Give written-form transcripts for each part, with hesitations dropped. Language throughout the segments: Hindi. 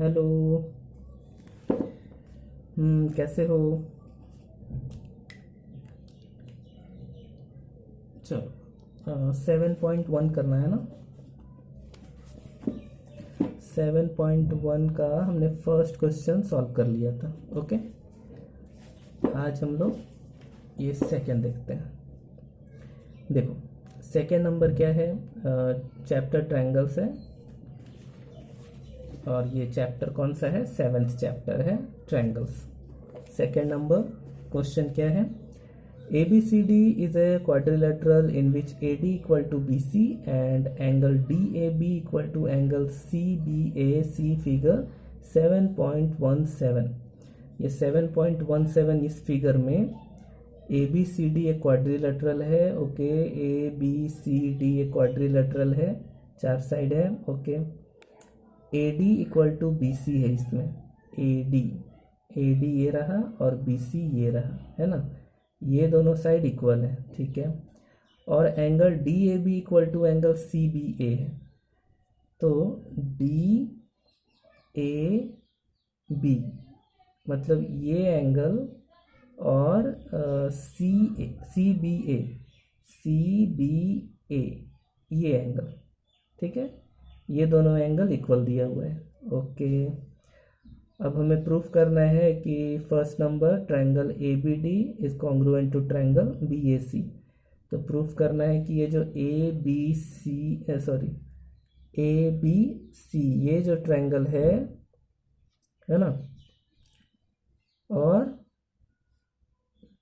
हेलो। कैसे हो? चलो 7.1 करना है ना। 7.1 का हमने फर्स्ट क्वेश्चन सॉल्व कर लिया था। ओके, आज हम लोग ये सेकंड देखते हैं। देखो, सेकंड नंबर क्या है? चैप्टर ट्रायंगल्स है, और ये चैप्टर कौन सा है? सेवेंथ चैप्टर है, ट्रायंगल्स। सेकंड नंबर क्वेश्चन क्या है? ABCD is a quadrilateral in which AD equal to BC and angle DAB equal to angle CBA, see figure 7.17। ये 7.17 इस फिगर में ABCD एक क्वाड्रिलेटरल है। ओके, ABCD एक क्वाड्रिलेटरल है, चार साइड है। Okay, AD equal to BC है इसमें। AD ये रहा और BC ये रहा, है ना। ये दोनों साइड इक्वल है, ठीक है। और angle DAB equal to angle CBA है। तो DAB मतलब ये एंगल और CBA ये एंगल, ठीक है। ये दोनों एंगल इक्वल दिया हुआ है। ओके, अब हमें प्रूफ करना है कि first number triangle ABD is congruent to triangle BAC। तो प्रूफ करना है कि ये जो ABC ये जो ट्रायंगल है ना, और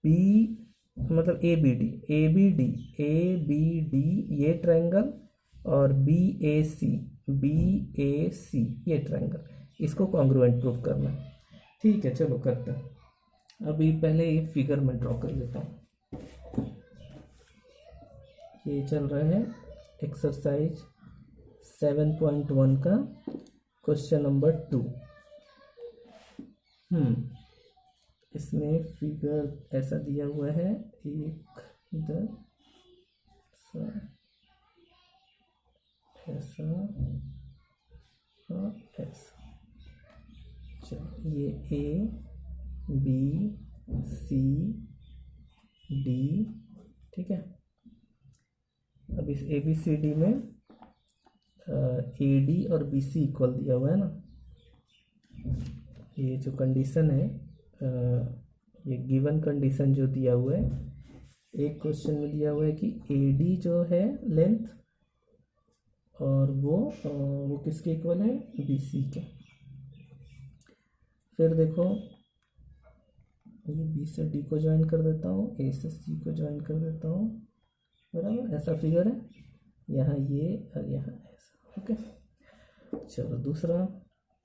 B मतलब ABD ये ट्रायंगल, और BAC ये ट्रायंगल, इसको कॉन्ग्रुएंट प्रूफ करना है। ठीक है, चलो करते हैं। अभी पहले ये फिगर में ड्रॉ कर लेता हूँ। ये चल रहा है एक्सरसाइज 7.1 का क्वेश्चन नंबर 2। इसमें फिगर ऐसा दिया हुआ है, एक इधर ऐसा और ऐसा। चलो, ये ABCD, ठीक है। अब इस ABCD में AD और BC इक्वल दिया हुआ है ना। ये जो कंडीशन है, ये गिवन कंडीशन जो दिया हुआ है, एक क्वेश्चन में दिया हुआ है कि AD जो है लेंथ, और वो किसके इक्वल है? BC के। फिर देखो, ये B से D को ज्वाइन कर देता हूँ, A से C को ज्वाइन कर देता हूँ, बराबर। ऐसा फिगर है, यहाँ ये और यहाँ ऐसा। ओके, चलो दूसरा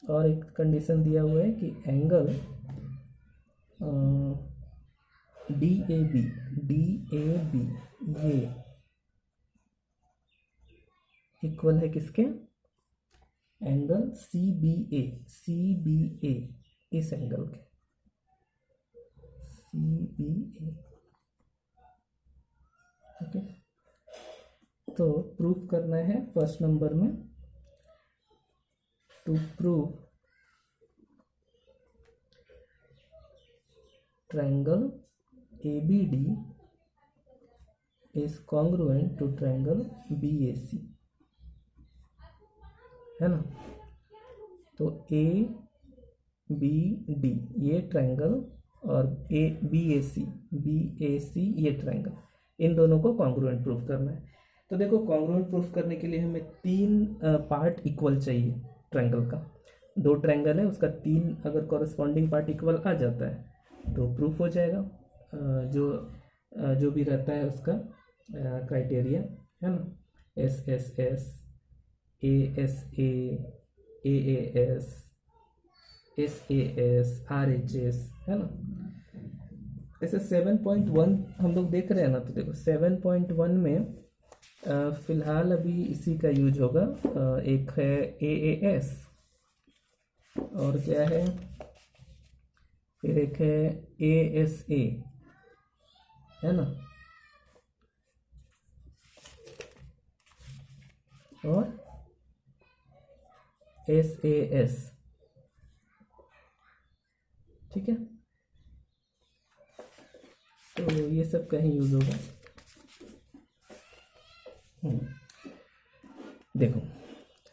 और एक कंडीशन दिया हुआ है कि एंगल DAB ये इक्वल है किसके? एंगल CBA इस एंगल के, CBA। ओके, तो प्रूफ करना है फर्स्ट नंबर में। To prove triangle ABD is congruent to triangle BAC, है ना। तो ABD ये ट्रायंगल और BAC ये ट्रायंगल, इन दोनों को कॉन्ग्रुएंट प्रूफ करना है। तो देखो, कॉन्ग्रुएंट प्रूफ करने के लिए हमें तीन पार्ट इक्वल चाहिए ट्रायंगल का। दो ट्रायंगल है, उसका तीन अगर कॉरस्पॉन्डिंग पार्ट इक्वल आ जाता है तो प्रूफ हो जाएगा। जो भी रहता है उसका क्राइटेरिया, है ना। SSS, ASA, AAS, SAS, RHS, है ना। ऐसे 7.1 हम लोग देख रहे हैं ना। तो देखो 7.1 में फिलहाल अभी इसी का यूज होगा। एक है AAS, और क्या है, फिर एक है ASA, है ना, और SAS, ठीक है, तो ये सब कहीं यूज होगा। देखो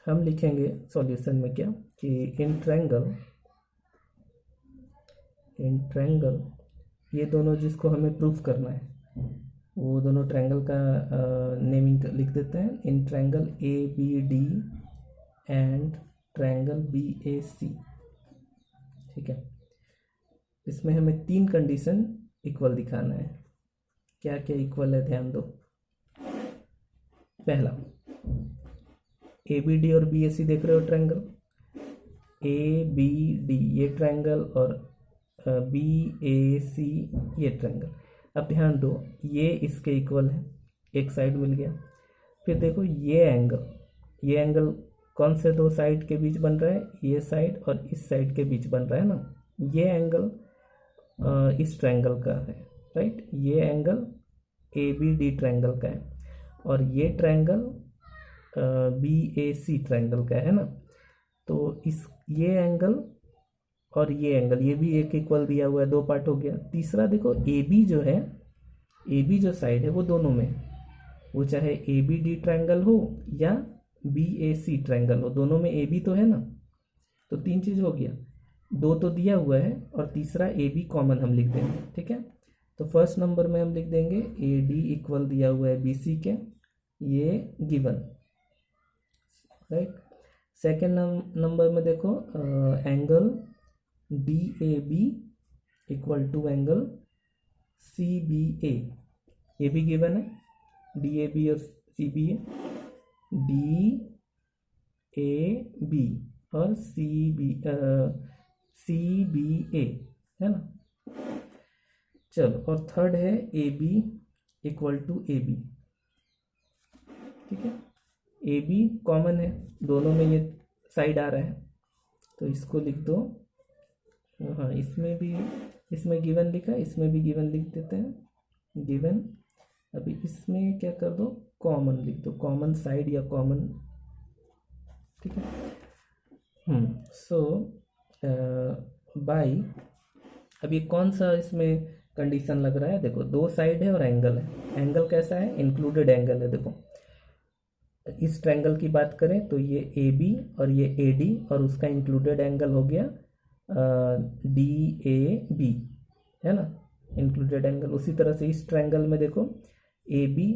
हम लिखेंगे सॉल्यूशन में क्या कि इन ट्रायंगल ये दोनों जिसको हमें प्रूफ करना है वो दोनों ट्रायंगल का नेमिंग लिख देते हैं। In triangle A B D and triangle B A C, ठीक है, इसमें हमें 3 कंडीशन इक्वल दिखाना है। क्या क्या इक्वल है ध्यान दो। पहला, ए बी डी और बी ए सी देख रहे हो ट्रायंगल, ए बी डी ये ट्रायंगल और बी ए सी ये ट्रायंगल। अब ध्यान दो ये इसके इक्वल है, एक साइड मिल गया। फिर देखो ये एंगल कौन से दो साइड के बीच बन रहा है, ये साइड और इस साइड के बीच बन रहा है ना। ये एंगल इस ट्रायंगल का है, राइट। ये angle A B D triangle का है और ये triangle B A C triangle का है ना। तो इस ये एंगल और ये एंगल ये भी एक इक्वल दिया हुआ है, 2 पार्ट हो गया। तीसरा देखो ए बी जो है, ए बी जो साइड है वो दोनों में, वो चाहे ए बी डी ट्रायंगल हो या बी ए सी ट्रायंगल हो, दोनों में ए बी तो है ना। तो 3 चीज हो गया, 2 तो दिया हुआ है और तीसरा ए बी कॉमन हम लिख देंगे, ठीक है। तो फर्स्ट नंबर में हम लिख देंगे ए डी इक्वल दिया हुआ है बी सी के, ये गिवन, राइट। सेकेंड नंबर में देखो angle D A B equal to angle C B A, ये भी गिवन है, डी ए बी और C B A, D A B और सी बी ए है ना। चलो, और थर्ड है A B equal to A B, ठीक है। ए बी कॉमन है, दोनों में ये साइड आ रहा है तो इसको लिख दो। हाँ, इसमें भी, इसमें गिवन लिखा है, इसमें भी गिवन लिख देते हैं, गिवन। अभी इसमें क्या कर दो, कॉमन लिख दो, कॉमन साइड या कॉमन, ठीक है। सो बाई, अब ये कौन सा इसमें कंडीशन लग रहा है, देखो 2 साइड है और एंगल है। एंगल कैसा है, इंक्लूडेड एंगल है। देखो इस ट्रायंगल की बात करें तो ये ए बी और ये ए डी और उसका इंक्लूडेड एंगल हो गया डी ए बी, है ना, इंक्लूडेड एंगल। उसी तरह से इस ट्रायंगल में देखो ए बी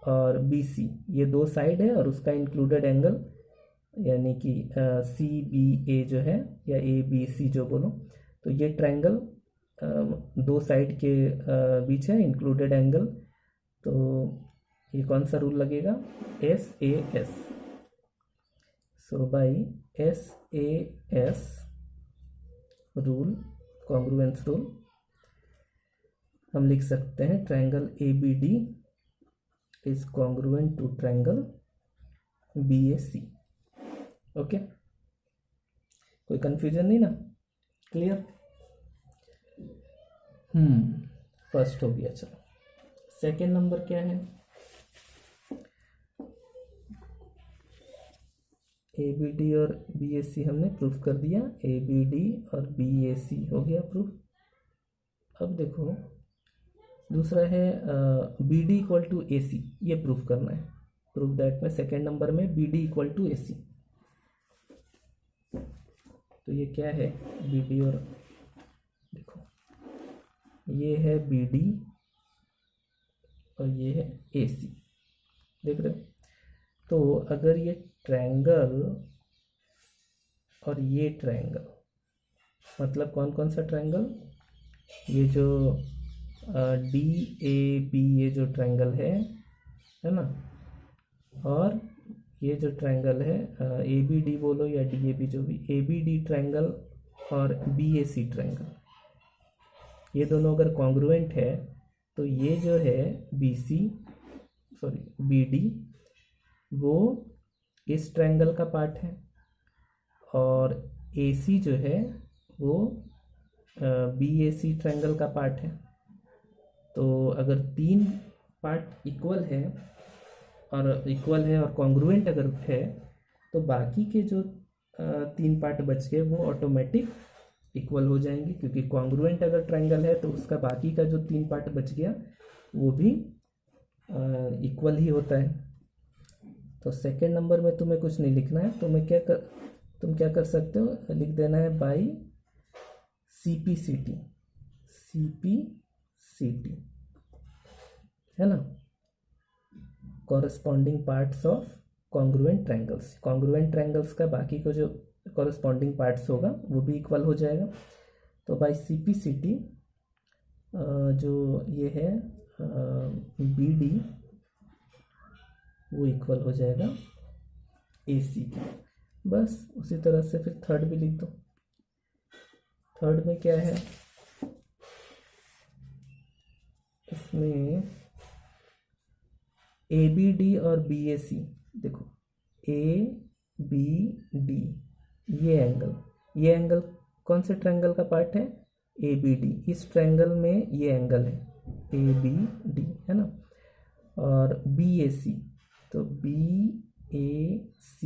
और बी सी ये 2 साइड है और उसका इंक्लूडेड एंगल यानी कि सी बी ए जो है या ए बी सी जो बोलो, तो ये ट्रायंगल 2 साइड के बीच है, इंक्लूडेड एंगल। तो ये कौन सा रूल लगेगा, S A S. So by S A S rule, congruence rule, हम लिख सकते हैं triangle A B D is congruent to triangle B A C. Okay, कोई कंफ्यूजन नहीं ना, क्लियर। फर्स्ट हो गया। चलो सेकेंड नंबर क्या है, ए बी डी और बी ए सी हमने प्रूफ कर दिया, ए बी डी और बी ए सी हो गया प्रूफ। अब देखो दूसरा है बी डी इक्वल टू ए सी, ये प्रूफ करना है। प्रूफ दैट में सेकेंड नंबर में बी डी इक्वल टू ए सी। तो ये क्या है, बी डी और देखो ये है बी डी और ये है ए सी, देख रहे हो। तो अगर ये ट्रायंगल और ये ट्रायंगल, मतलब कौन कौन सा ट्रायंगल, ये जो डी ए बी ये जो ट्रायंगल है ना, और ये जो ट्रायंगल है ए बी डी बोलो या डी ए बी, जो भी, ए बी डी ट्रायंगल और बी ए सी ट्रायंगल, ये दोनों अगर कॉन्ग्रुएंट है तो ये जो है B C sorry B D वो इस ट्रायंगल का पार्ट है और ए सी जो है वो बी ए सी ट्रायंगल का पार्ट है। तो अगर 3 पार्ट इक्वल है और कॉन्ग्रुएंट अगर है तो बाकी के जो 3 पार्ट बच गए वो ऑटोमेटिक इक्वल हो जाएंगे, क्योंकि कॉन्ग्रुएंट अगर ट्रायंगल है तो उसका बाकी का जो 3 पार्ट बच गया वो भी इक्वल ही होता है। तो सेकेंड नंबर में तुम्हें कुछ नहीं लिखना है, तुम क्या कर सकते हो, लिख देना है बाई CPCT, CPCT है ना, corresponding parts of congruent triangles. Congruent triangles का बाकी को जो कॉरस्पॉन्डिंग पार्ट्स होगा वो भी इक्वल हो जाएगा। तो बाई CPCT जो ये है BD वो इक्वल हो जाएगा AC के। बस उसी तरह से फिर थर्ड भी लिख दो। थर्ड में क्या है, इसमें ABD और BAC, देखो ABD ये एंगल कौन से ट्रायंगल का पार्ट है, ABD। इस ट्रायंगल में ये एंगल है ABD है ना। और BAC, तो BAC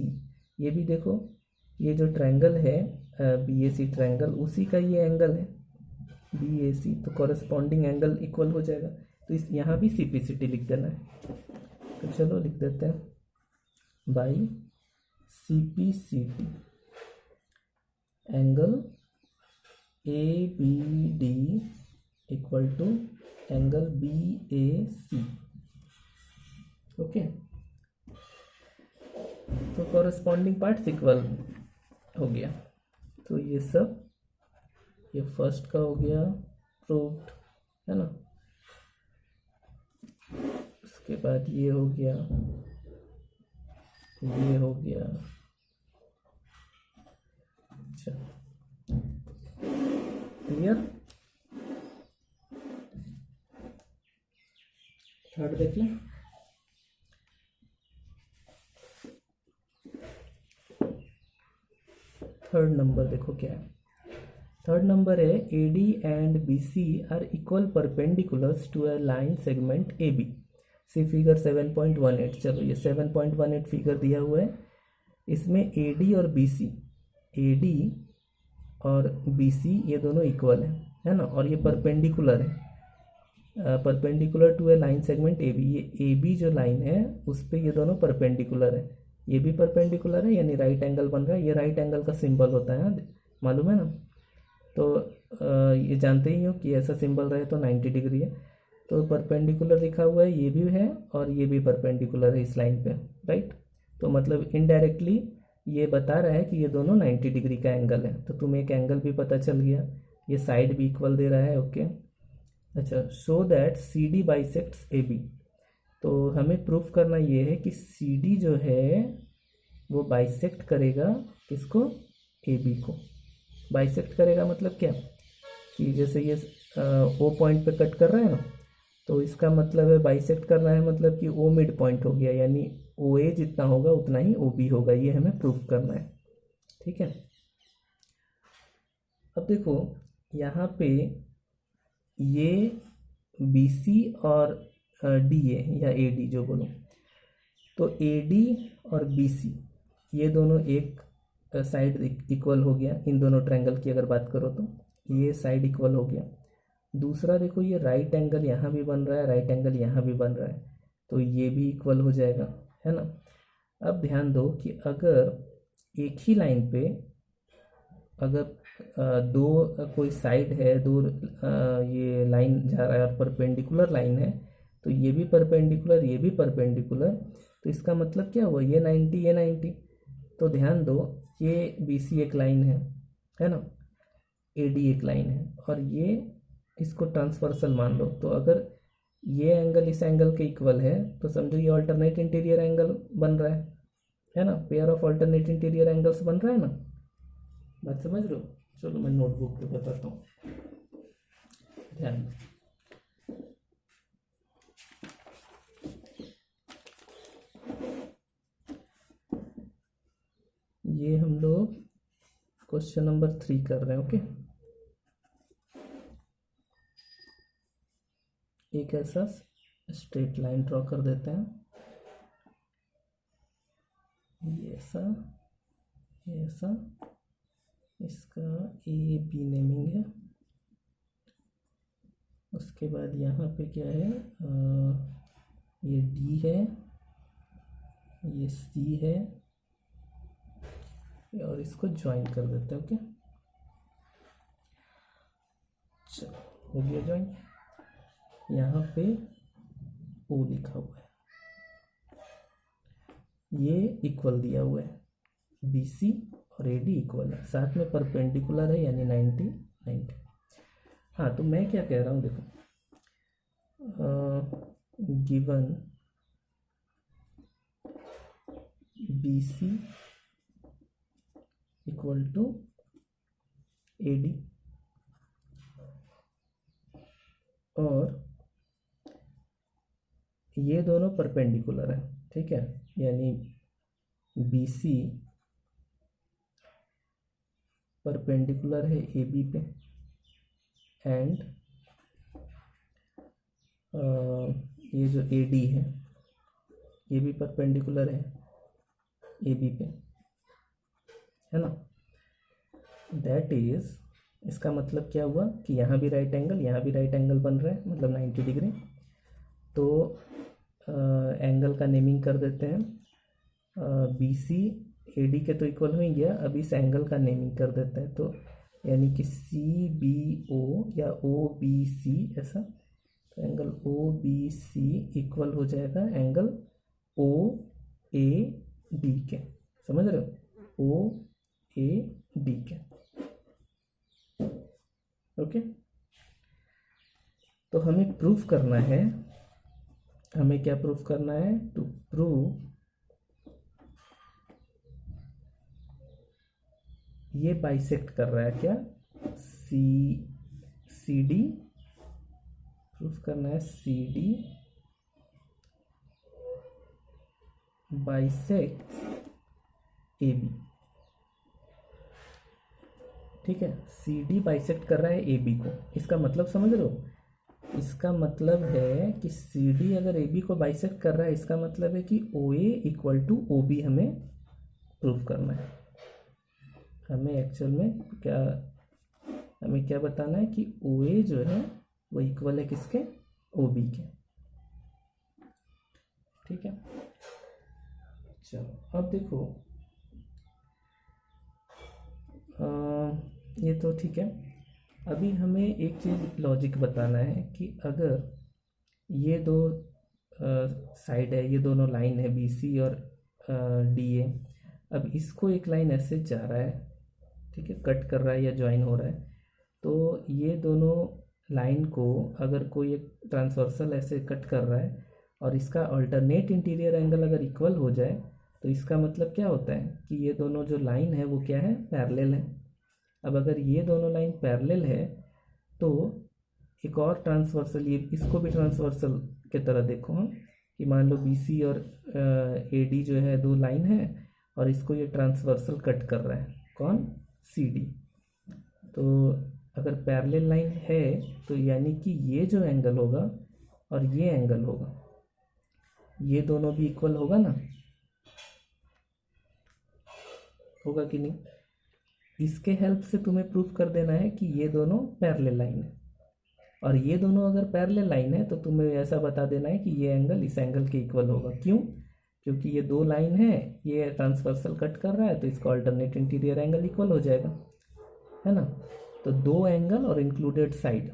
ये भी देखो, ये जो ट्रायंगल है BAC ट्रायंगल, उसी का ये एंगल है BAC, तो कॉरस्पॉन्डिंग एंगल इक्वल हो जाएगा। तो इस यहाँ भी CPCT लिख देना है। तो चलो लिख देते हैं by CPCT angle ABD equal to angle BAC। Okay, तो कॉरस्पॉन्डिंग पार्ट्स इक्वल हो गया। तो ये सब, ये फर्स्ट का हो गया प्रूव्ड है ना। उसके बाद ये हो गया, ये हो गया। अच्छा, क्लियर। थर्ड देख लें। थर्ड नंबर देखो क्या है। थर्ड नंबर है AD and BC are equal perpendiculars to a line segment AB। See figure 7.18। चलो ये 7.18 फिगर दिया हुआ है, इसमें AD और BC ये दोनों इक्वल है ना, और ये परपेंडिकुलर है, perpendicular to a line segment AB। ये AB जो लाइन है उस पर ये दोनों परपेंडिकुलर है, ये भी परपेंडिकुलर है, यानी राइट एंगल बन रहा है। ये राइट एंगल का सिंबल होता है, मालूम है ना। तो ये जानते ही हो कि ऐसा सिंबल रहे तो 90 डिग्री है। तो परपेंडिकुलर लिखा हुआ है, ये भी है और ये भी परपेंडिकुलर है इस लाइन पे, राइट। तो मतलब इनडायरेक्टली ये बता रहा है कि ये दोनों 90 डिग्री का एंगल है। तो तुम्हें एक एंगल भी पता चल गया, ये साइड भी इक्वल दे रहा है। ओके, अच्छा, so that CD bisects AB। तो हमें प्रूफ करना ये है कि CD जो है वो बाइसेक्ट करेगा किसको, AB को। बाइसेक्ट करेगा मतलब क्या, कि जैसे ये O पॉइंट पे कट कर रहा है ना, तो इसका मतलब है बाइसेक्ट करना है, मतलब कि O मिड पॉइंट हो गया, यानी OA जितना होगा उतना ही OB होगा। ये हमें प्रूफ करना है, ठीक है। अब देखो यहाँ पे ये BC और DA या AD जो बोलो, तो AD और BC ये दोनों एक साइड इक्वल हो गया। इन दोनों ट्रायंगल की अगर बात करो तो ये साइड इक्वल हो गया। दूसरा देखो, ये राइट एंगल यहाँ भी बन रहा है, राइट एंगल यहाँ भी बन रहा है, तो ये भी इक्वल हो जाएगा, है ना। अब ध्यान दो कि अगर एक ही लाइन पे अगर दो कोई साइड है, दो ये लाइन जा रहा है और परपेंडिकुलर लाइन है, तो ये भी परपेंडिकुलर, ये भी परपेंडिकुलर, तो इसका मतलब क्या हुआ, ये 90 ये 90। तो ध्यान दो, ये BC एक लाइन है ना, AD एक लाइन है, और ये इसको ट्रांसवर्सल मान लो। तो अगर ये एंगल इस एंगल के इक्वल है तो समझो ये ऑल्टरनेट इंटीरियर एंगल बन रहा है ना, pair of alternate interior angles बन रहा है ना। बात समझ रहे हो। चलो मैं नोटबुक पे बताता हूँ, ध्यान दो। ये हम लोग क्वेश्चन नंबर 3 कर रहे हैं। ओके, एक ऐसा स्ट्रेट लाइन ड्रॉ कर देते हैं, ये ऐसा, ये ऐसा, इसका ए बी नेमिंग है। उसके बाद यहाँ पे क्या है, ये डी है, ये सी है, और इसको ज्वाइन कर देते हैं। ओके, चलो हो गया ज्वाइन। यहाँ पे ओ लिखा हुआ है, ये इक्वल दिया हुआ है, बी सी और ए डी इक्वल है, साथ में परपेंडिकुलर है यानी 90 90। हाँ, तो मैं क्या कह रहा हूँ, देखो given B C equal to A D और ये दोनों परपेंडिकुलर है, ठीक है, यानी बी सी परपेंडिकुलर है ए बी पे एंड ये जो ए डी है ये भी परपेंडिकुलर है ए बी पे, है ना। दैट इज, इसका मतलब क्या हुआ कि यहाँ भी राइट एंगल, यहाँ भी राइट एंगल बन रहा है, मतलब 90 डिग्री। तो एंगल का नेमिंग कर देते हैं, बी सी ए डी के तो इक्वल हो ही गया, अब इस एंगल का नेमिंग कर देते हैं, तो यानी कि सी बी ओ या ओ बी सी ऐसा। तो angle O B C equal हो जाएगा एंगल ओ ए डी के, समझ रहे हो, ओ ए डी के। ओके, तो हमें प्रूफ करना है, हमें क्या प्रूफ करना है, टू प्रूव ये बाइसेक्ट कर रहा है क्या, सी डी, प्रूफ करना है C D bisect A B, ठीक है, सी डी बाइसेक्ट कर रहा है ए बी को। इसका मतलब समझ रहे हो, इसका मतलब है कि सी डी अगर ए बी को बाइसेक्ट कर रहा है, इसका मतलब है कि ओ ए इक्वल टू ओ बी हमें प्रूफ करना है। हमें एक्चुअल में क्या, हमें क्या बताना है कि ओ ए जो है वो इक्वल है किसके, ओ बी के, ठीक है। चलो अब देखो, ये तो ठीक है। अभी हमें एक चीज़ लॉजिक बताना है कि अगर ये दो साइड है, ये दोनों लाइन है बी सी और डी ए, अब इसको एक लाइन ऐसे जा रहा है, ठीक है, कट कर रहा है या ज्वाइन हो रहा है, तो ये दोनों लाइन को अगर कोई एक ट्रांसवर्सल ऐसे कट कर रहा है और इसका अल्टरनेट इंटीरियर एंगल अगर इक्वल हो जाए, तो इसका मतलब क्या होता है कि ये दोनों जो लाइन है वो क्या है, पैरेलल है। अब अगर ये दोनों लाइन पैरेलल है तो एक और ट्रांसवर्सल, ये इसको भी ट्रांसवर्सल के तरह देखो हम, कि मान लो बी सी और ए डी जो है दो लाइन है और इसको ये ट्रांसवर्सल कट कर रहा है, कौन, सी डी। तो अगर पैरेलल लाइन है तो यानी कि ये जो एंगल होगा और ये एंगल होगा, ये दोनों भी इक्वल होगा ना, होगा कि नहीं। इसके हेल्प से तुम्हें प्रूफ कर देना है कि ये दोनों पैरेलल लाइन है, और ये दोनों अगर पैरेलल लाइन है तो तुम्हें ऐसा बता देना है कि ये एंगल इस एंगल के इक्वल होगा। क्यों, क्योंकि ये दो लाइन है, ये ट्रांसवर्सल कट कर रहा है, तो इसका अल्टरनेट इंटीरियर एंगल इक्वल हो जाएगा, है ना। तो दो एंगल और इंक्लूडेड साइड,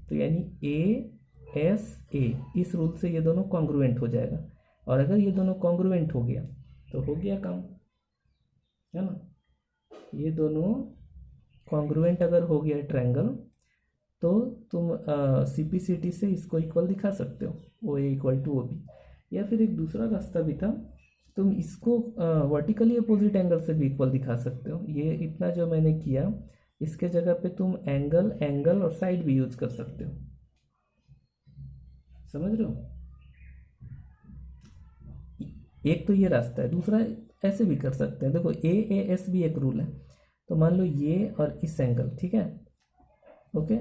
तो यानी ए एस ए, इस रूल से ये दोनों कॉन्ग्रुएंट हो जाएगा, और अगर ये दोनों कॉन्ग्रुएंट हो गया तो हो गया काम, है ना। ये दोनों कॉन्ग्रुएंट अगर हो गया ट्रायंगल, तो तुम CPCT से इसको इक्वल दिखा सकते हो, ओ ए इक्वल टू ओ बी। या फिर एक दूसरा रास्ता भी था, तुम इसको वर्टिकली अपोजिट एंगल से भी इक्वल दिखा सकते हो। ये इतना जो मैंने किया, इसके जगह पे तुम एंगल, एंगल और साइड भी यूज कर सकते हो, समझ रहे हो। एक तो ये रास्ता है, दूसरा ऐसे भी कर सकते हैं। देखो AAS भी एक रूल है, तो मान लो ये और इस एंगल, ठीक है, ओके,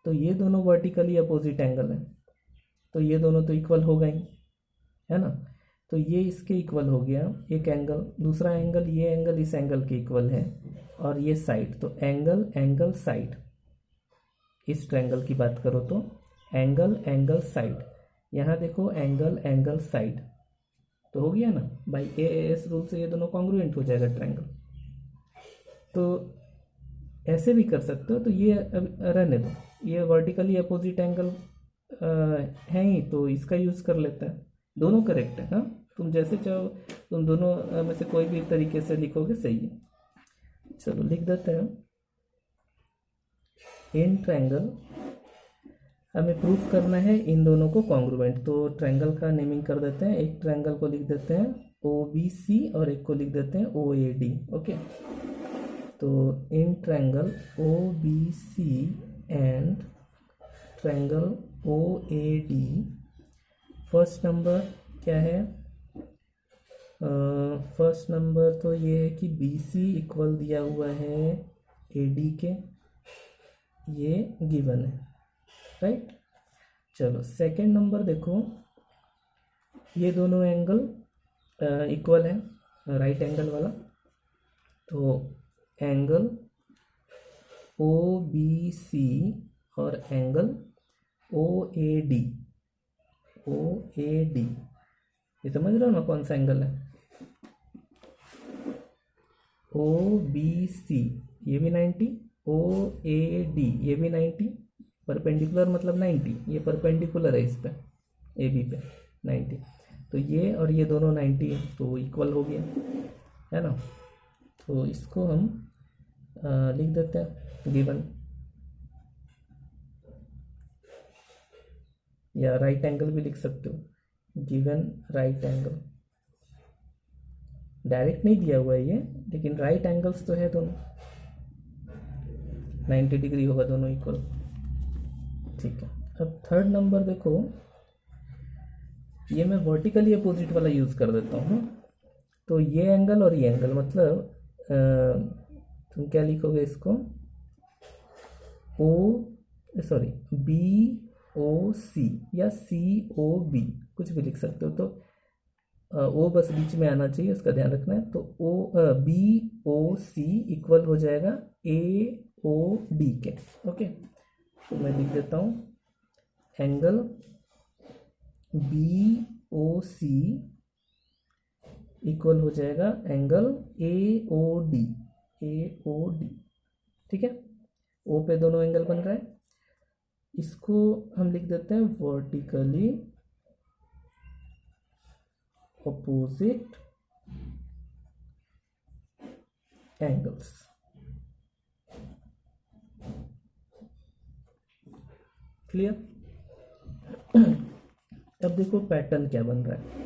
तो ये दोनों वर्टिकली अपोजिट एंगल है, तो ये दोनों तो इक्वल हो गए, है ना। तो ये इसके इक्वल हो गया एक एंगल, दूसरा एंगल ये एंगल इस एंगल के इक्वल है, और ये साइड, तो एंगल एंगल साइड, इस ट्रायंगल की बात करो तो एंगल एंगल साइड, यहाँ देखो एंगल एंगल साइड, तो हो गया ना बाई ए एस रूल से ये दोनों कॉन्ग्रुएंट हो जाएगा ट्रायंगल। तो ऐसे भी कर सकते हो, तो ये अब रहने दो, ये वर्टिकली अपोजिट एंगल है ही, तो इसका यूज़ कर लेते हैं, दोनों करेक्ट है। हाँ, तुम जैसे चाहो, तुम दोनों में से कोई भी तरीके से लिखोगे सही है। चलो लिख देते हैं, इन ट्रायंगल हमें प्रूफ करना है इन दोनों को कॉन्ग्रुएंट, तो ट्रायंगल का नेमिंग कर देते हैं, एक ट्रायंगल को लिख देते हैं OBC और एक को लिख देते हैं OAD। ओके, तो in triangle OBC and triangle OAD, first number क्या है, फर्स्ट नंबर तो ये है कि BC इक्वल दिया हुआ है AD के, ये गिवन है, राइट। चलो सेकंड नंबर देखो, ये दोनों एंगल इक्वल है, राइट एंगल वाला, तो एंगल OBC और एंगल OAD, ये समझ रहे हो ना कौन सा एंगल है, OBC ये भी 90, OAD ये भी 90, परपेंडिकुलर मतलब 90, ये परपेंडिकुलर है इस पे AB पे 90, तो ये और ये दोनों 90 है, तो इक्वल हो गया है ना। तो इसको हम लिख देते हैं गिवन, या राइट एंगल भी लिख सकते हो, गिवन राइट एंगल, डायरेक्ट नहीं दिया हुआ है ये, लेकिन राइट एंगल्स तो है दोनों, 90 डिग्री होगा दोनों इक्वल, ठीक है। अब थर्ड नंबर देखो, ये मैं वर्टिकली अपोजिट वाला यूज़ कर देता हूँ, तो ये एंगल और ये एंगल, मतलब तुम क्या लिखोगे इसको, BOC या COB कुछ भी लिख सकते हो, तो O बस बीच में आना चाहिए, उसका ध्यान रखना है, तो BOC इक्वल हो जाएगा AOD के। ओके, तो मैं लिख देता हूँ एंगल BOC इक्वल हो जाएगा एंगल AOD, ठीक है। O पे दोनों एंगल बन रहा है, इसको हम लिख देते हैं वर्टिकली अपोजिट एंगल्स। क्लियर। अब देखो पैटर्न क्या बन रहा है,